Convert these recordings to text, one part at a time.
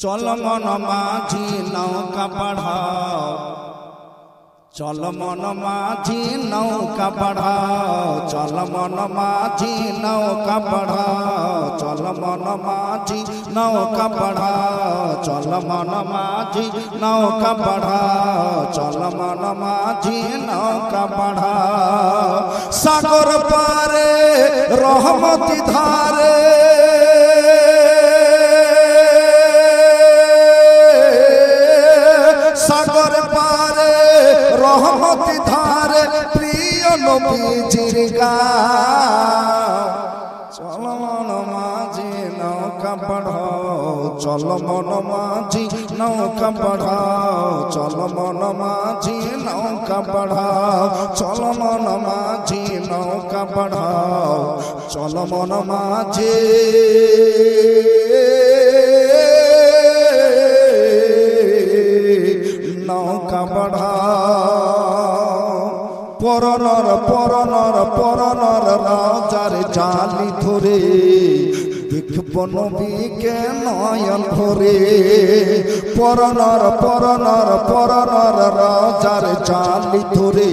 চল মন মাঝি নৌকা বাড়াও, চল মন মাঝি নৌকা বাড়াও, চল মন মাঝি নৌকা বাড়াও, চল মন মাঝি নৌকা বাড়াও, চল মন মাঝি নৌকা বাড়াও, চল মন মাঝি নৌকা বাড়াও। সাগর পারে রহমতি ধারে, সাগর পারে রহমতি ধারে প্রিয় নবীজির গান। চল মন মাঝি নৌকা বাড়াও, চল মন মাঝি নৌকা বাড়াও, চল মন মাঝি নৌকা বাড়াও, চল মন মাঝি নৌকা বাড়াও, চল মন মাঝি নৌকা বাড়াও। পরনর পরনর পরনর রাজার জালি ধরে দেখব নবীকে নয়ন ভরে। পরনর পরনর পরনর রাজার জালি ধরে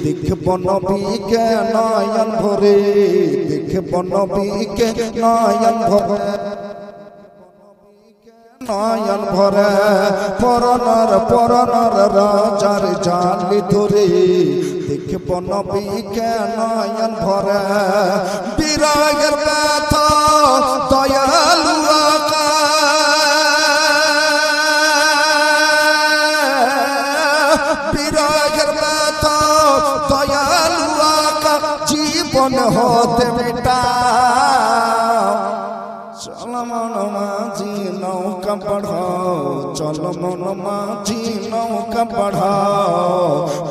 দেখব নবীকে নয়ন ভরে, দেখব নবীকে নয়ন ভরে, নয়ন ভরে। পরনর পরনর রাজার জালি ধরে দেখব নবীকে নয়ন ভরে। বিরাগের ব্যথা দয়ালু আকা, বিরাগের ব্যথা দয়ালু আকা জীবন হতে মিটা। চল মন মাঝি নৌকা বাড়াও, চল মন মাঝি নৌকা বাড়াও,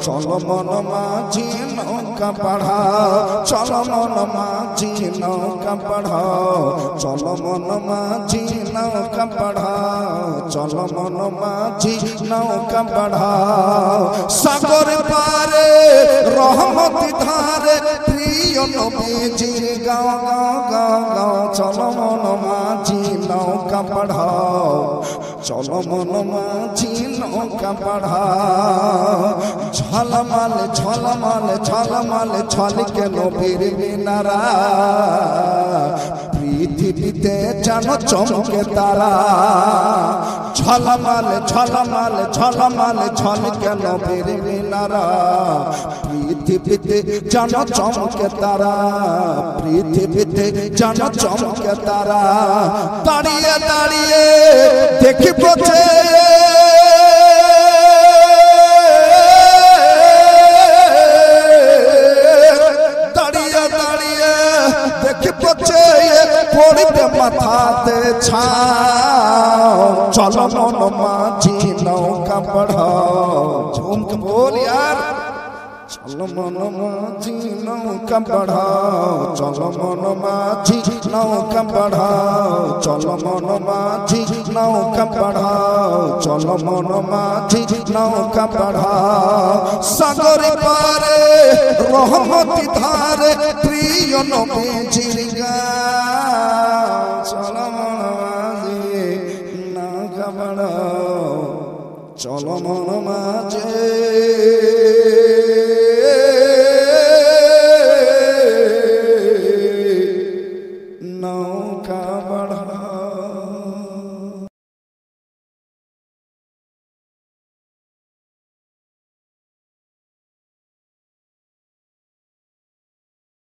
চল মন মাঝি নৌকা বাড়াও, চল মন মাঝি নৌকা বাড়াও, চল মন মাঝি নৌকা বাড়াও, চল মন মাঝি নৌকা বাড়াও। সাগর পারে রহমতি ধারে প্রিয় নবীজির গাঁও গাঁও গাঁও গাঁও। চল মন মাঝি নৌকা বাড়াও, চল মন মাঝি নৌকা বাড়াও। ঝলমল ঝলমল ঝলমল ঝলকে নবীর মিনারা, পৃথিবীতে যেন চমকে তারা। ঝলমল ঝলমল ঝলমল ঝলকে নবীর মিনারা, পৃথিবীতে যেন চমকে তারা, পৃথিবীতে যেন চমকে তারা। দাঁড়িয়ে দাঁড়িয়ে দেখিব যে, দাঁড়িয়ে দাঁড়িয়ে দেখিব যে পড়িতে মাথাতে ছাও। চল মন মাঝি নৌকা বাড়াও, ঝুমকে বল यार। চল মন মাঝি নৌকা বাড়াও, চল মন মাঝি নৌকা বাড়াও, চল মন মাঝি নৌকা বাড়াও, চল মন মাঝি নৌকা বাড়াও। সাগর পারে রহমতি ধারে প্রিয় নবীজির গান। চল মন মাঝি নৌকা বাড়াও, চল মন মাঝি